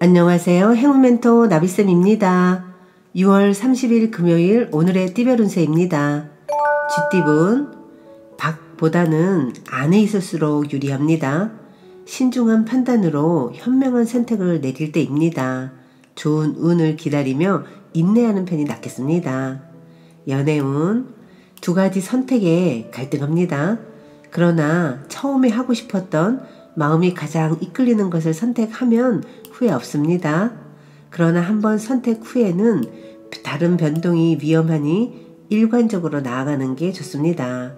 안녕하세요. 행운멘토 나비쌤입니다. 6월 30일 금요일 오늘의 띠별 운세입니다. 쥐띠분 박보다는 안에 있을수록 유리합니다. 신중한 판단으로 현명한 선택을 내릴 때입니다. 좋은 운을 기다리며 인내하는 편이 낫겠습니다. 연애운 두 가지 선택에 갈등합니다. 그러나 처음에 하고 싶었던 마음이 가장 이끌리는 것을 선택하면 후회 없습니다. 그러나 한번 선택 후에는 다른 변동이 위험하니 일관적으로 나아가는 게 좋습니다.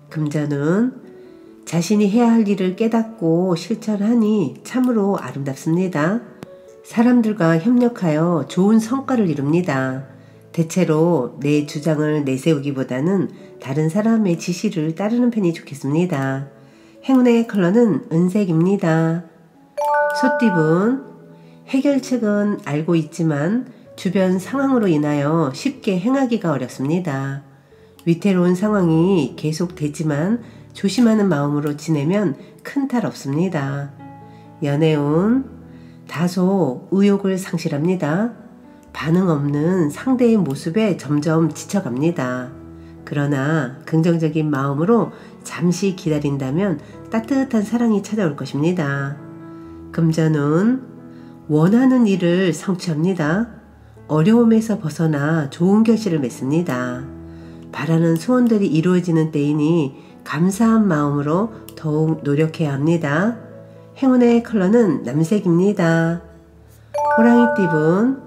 금전은 자신이 해야 할 일을 깨닫고 실천하니 참으로 아름답습니다. 사람들과 협력하여 좋은 성과를 이룹니다. 대체로 내 주장을 내세우기보다는 다른 사람의 지시를 따르는 편이 좋겠습니다. 행운의 컬러는 은색입니다. 소띠분 해결책은 알고 있지만 주변 상황으로 인하여 쉽게 행하기가 어렵습니다. 위태로운 상황이 계속되지만 조심하는 마음으로 지내면 큰 탈 없습니다. 연애운 다소 의욕을 상실합니다. 반응 없는 상대의 모습에 점점 지쳐갑니다. 그러나 긍정적인 마음으로 잠시 기다린다면 따뜻한 사랑이 찾아올 것입니다. 금전운 원하는 일을 성취합니다. 어려움에서 벗어나 좋은 결실을 맺습니다. 바라는 소원들이 이루어지는 때이니 감사한 마음으로 더욱 노력해야 합니다. 행운의 컬러는 남색입니다. 호랑이띠분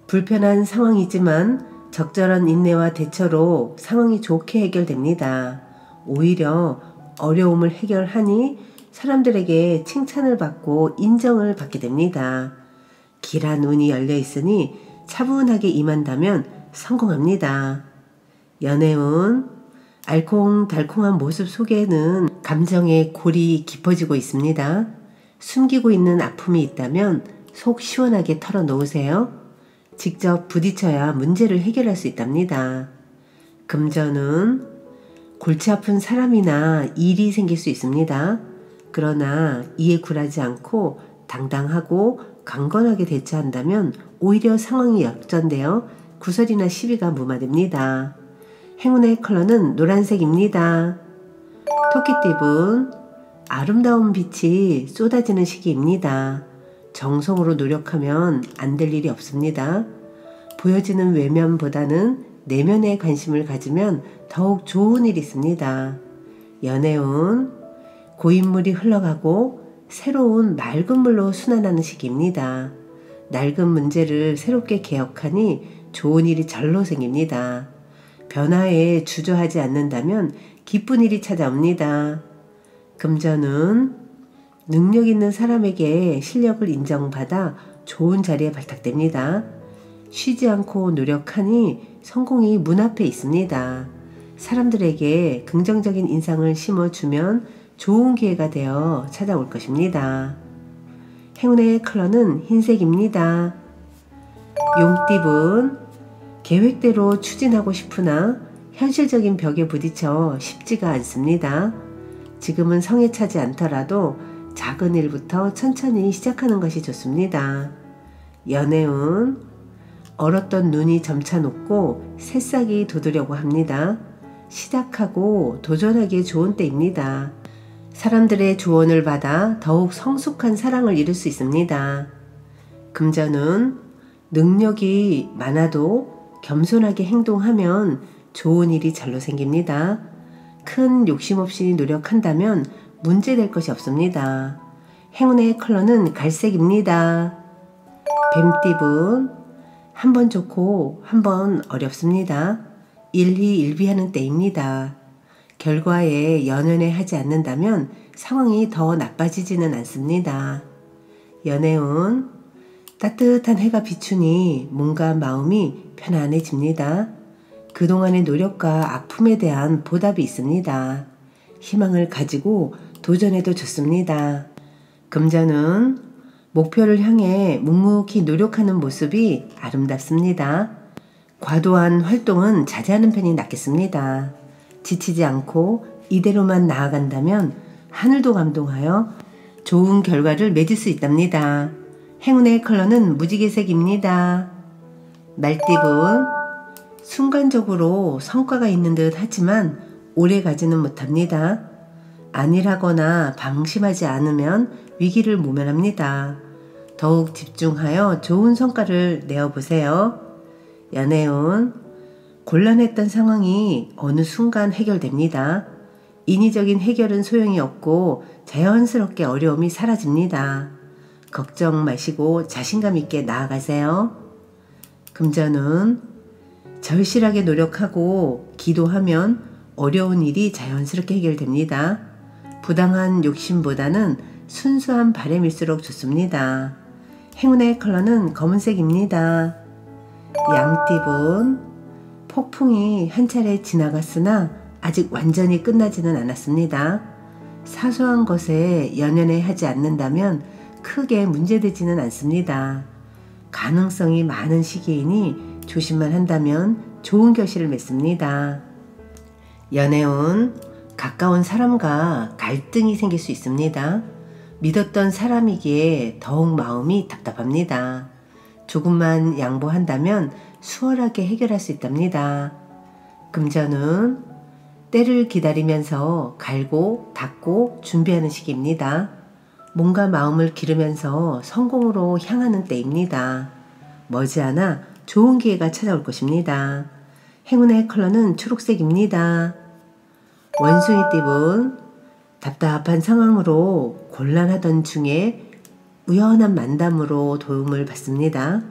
불편한 상황이지만 적절한 인내와 대처로 상황이 좋게 해결됩니다. 오히려 어려움을 해결하니 사람들에게 칭찬을 받고 인정을 받게 됩니다. 길한 운이 열려 있으니 차분하게 임한다면 성공합니다. 연애운 알콩달콩한 모습 속에는 감정의 골이 깊어지고 있습니다. 숨기고 있는 아픔이 있다면 속 시원하게 털어놓으세요. 직접 부딪혀야 문제를 해결할 수 있답니다. 금전은 골치 아픈 사람이나 일이 생길 수 있습니다. 그러나 이에 굴하지 않고 당당하고 강건하게 대처한다면 오히려 상황이 역전되어 구설이나 시비가 무마됩니다. 행운의 컬러는 노란색입니다. 토끼띠분 아름다운 빛이 쏟아지는 시기입니다. 정성으로 노력하면 안 될 일이 없습니다. 보여지는 외면보다는 내면에 관심을 가지면 더욱 좋은 일이 있습니다. 연애운 고인물이 흘러가고 새로운 맑은 물로 순환하는 시기입니다. 낡은 문제를 새롭게 개혁하니 좋은 일이 절로 생깁니다. 변화에 주저하지 않는다면 기쁜 일이 찾아옵니다. 금전은 능력 있는 사람에게 실력을 인정받아 좋은 자리에 발탁됩니다. 쉬지 않고 노력하니 성공이 문 앞에 있습니다. 사람들에게 긍정적인 인상을 심어주면 좋은 기회가 되어 찾아올 것입니다. 행운의 컬러는 흰색입니다. 용띠분 계획대로 추진하고 싶으나 현실적인 벽에 부딪혀 쉽지가 않습니다. 지금은 성에 차지 않더라도 작은 일부터 천천히 시작하는 것이 좋습니다. 연애운 얼었던 눈이 점차 녹고 새싹이 돋으려고 합니다. 시작하고 도전하기에 좋은 때입니다. 사람들의 조언을 받아 더욱 성숙한 사랑을 이룰 수 있습니다. 금전은 능력이 많아도 겸손하게 행동하면 좋은 일이 절로 생깁니다. 큰 욕심 없이 노력한다면 문제될 것이 없습니다. 행운의 컬러는 갈색입니다. 뱀띠분 한번 좋고 한번 어렵습니다. 일희일비하는 때입니다. 결과에 연연해 하지 않는다면 상황이 더 나빠지지는 않습니다. 연애운 따뜻한 해가 비추니 몸과 마음이 편안해집니다. 그동안의 노력과 아픔에 대한 보답이 있습니다. 희망을 가지고 도전해도 좋습니다. 금전은 목표를 향해 묵묵히 노력하는 모습이 아름답습니다. 과도한 활동은 자제하는 편이 낫겠습니다. 지치지 않고 이대로만 나아간다면 하늘도 감동하여 좋은 결과를 맺을 수 있답니다. 행운의 컬러는 무지개색입니다. 말띠분, 순간적으로 성과가 있는 듯 하지만 오래 가지는 못합니다. 안일하거나 방심하지 않으면 위기를 모면합니다. 더욱 집중하여 좋은 성과를 내어보세요. 연애운, 곤란했던 상황이 어느 순간 해결됩니다. 인위적인 해결은 소용이 없고 자연스럽게 어려움이 사라집니다. 걱정 마시고 자신감 있게 나아가세요. 금전운, 절실하게 노력하고 기도하면 어려운 일이 자연스럽게 해결됩니다. 부당한 욕심보다는 순수한 바람일수록 좋습니다. 행운의 컬러는 검은색입니다. 양띠분, 폭풍이 한 차례 지나갔으나 아직 완전히 끝나지는 않았습니다. 사소한 것에 연연해 하지 않는다면 크게 문제되지는 않습니다. 가능성이 많은 시기이니 조심만 한다면 좋은 결실을 맺습니다. 연애운, 가까운 사람과 갈등이 생길 수 있습니다. 믿었던 사람이기에 더욱 마음이 답답합니다. 조금만 양보한다면 수월하게 해결할 수 있답니다. 금전운, 때를 기다리면서 갈고 닦고 준비하는 시기입니다. 몸과 마음을 기르면서 성공으로 향하는 때입니다. 머지않아 좋은 기회가 찾아올 것입니다. 행운의 컬러는 초록색입니다. 원숭이띠분, 답답한 상황으로 곤란하던 중에 우연한 만남으로 도움을 받습니다.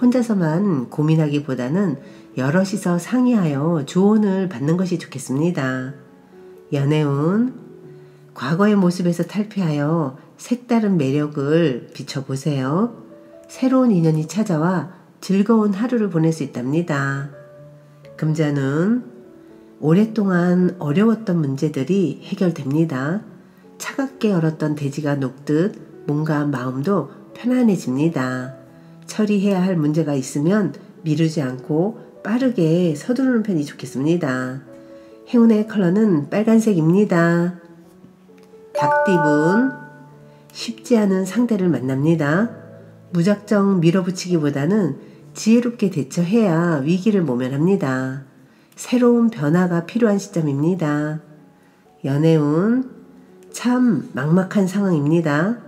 혼자서만 고민하기보다는 여럿이서 상의하여 조언을 받는 것이 좋겠습니다. 연애운, 과거의 모습에서 탈피하여 색다른 매력을 비춰보세요. 새로운 인연이 찾아와 즐거운 하루를 보낼 수 있답니다. 금전운, 오랫동안 어려웠던 문제들이 해결됩니다. 차갑게 얼었던 대지가 녹듯 몸과 마음도 편안해집니다. 처리해야 할 문제가 있으면 미루지 않고 빠르게 서두르는 편이 좋겠습니다. 행운의 컬러는 빨간색입니다. 닭띠분, 쉽지 않은 상대를 만납니다. 무작정 밀어붙이기보다는 지혜롭게 대처해야 위기를 모면합니다. 새로운 변화가 필요한 시점입니다. 연애운, 참 막막한 상황입니다.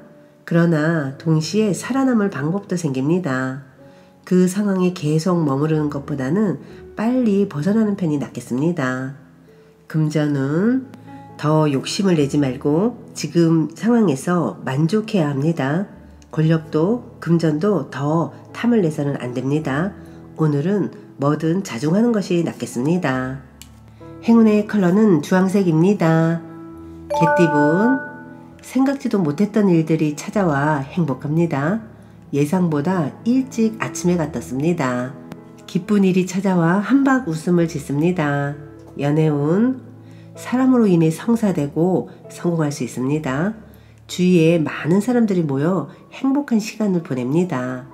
그러나 동시에 살아남을 방법도 생깁니다. 그 상황에 계속 머무르는 것보다는 빨리 벗어나는 편이 낫겠습니다. 금전운, 더 욕심을 내지 말고 지금 상황에서 만족해야 합니다. 권력도 금전도 더 탐을 내서는 안 됩니다. 오늘은 뭐든 자중하는 것이 낫겠습니다. 행운의 컬러는 주황색입니다. 개띠분, 생각지도 못했던 일들이 찾아와 행복합니다. 예상보다 일찍 아침에 갔었습니다. 기쁜 일이 찾아와 한박 웃음을 짓습니다. 연애운, 사람으로 인해 성사되고 성공할 수 있습니다. 주위에 많은 사람들이 모여 행복한 시간을 보냅니다.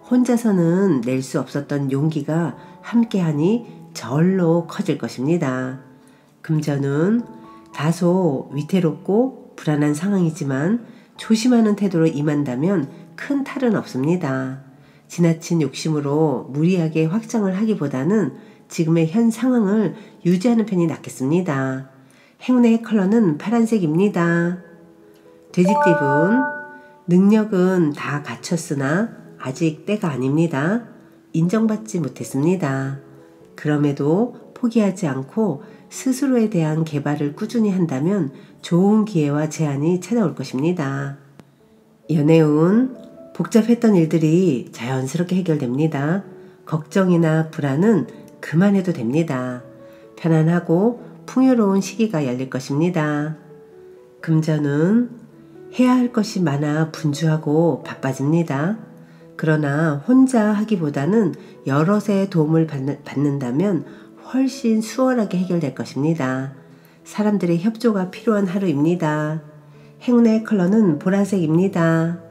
혼자서는 낼 수 없었던 용기가 함께하니 절로 커질 것입니다. 금전은 다소 위태롭고 불안한 상황이지만 조심하는 태도로 임한다면 큰 탈은 없습니다. 지나친 욕심으로 무리하게 확장을 하기보다는 지금의 현 상황을 유지하는 편이 낫겠습니다. 행운의 컬러는 파란색입니다. 돼지띠분, 능력은 다 갖췄으나 아직 때가 아닙니다. 인정받지 못했습니다. 그럼에도 포기하지 않고 스스로에 대한 개발을 꾸준히 한다면 좋은 기회와 제안이 찾아올 것입니다. 연애운, 복잡했던 일들이 자연스럽게 해결됩니다. 걱정이나 불안은 그만해도 됩니다. 편안하고 풍요로운 시기가 열릴 것입니다. 금전은 해야 할 것이 많아 분주하고 바빠집니다. 그러나 혼자 하기보다는 여럿의 도움을 받는다면 훨씬 수월하게 해결될 것입니다. 사람들의 협조가 필요한 하루입니다. 행운의 컬러는 보라색입니다.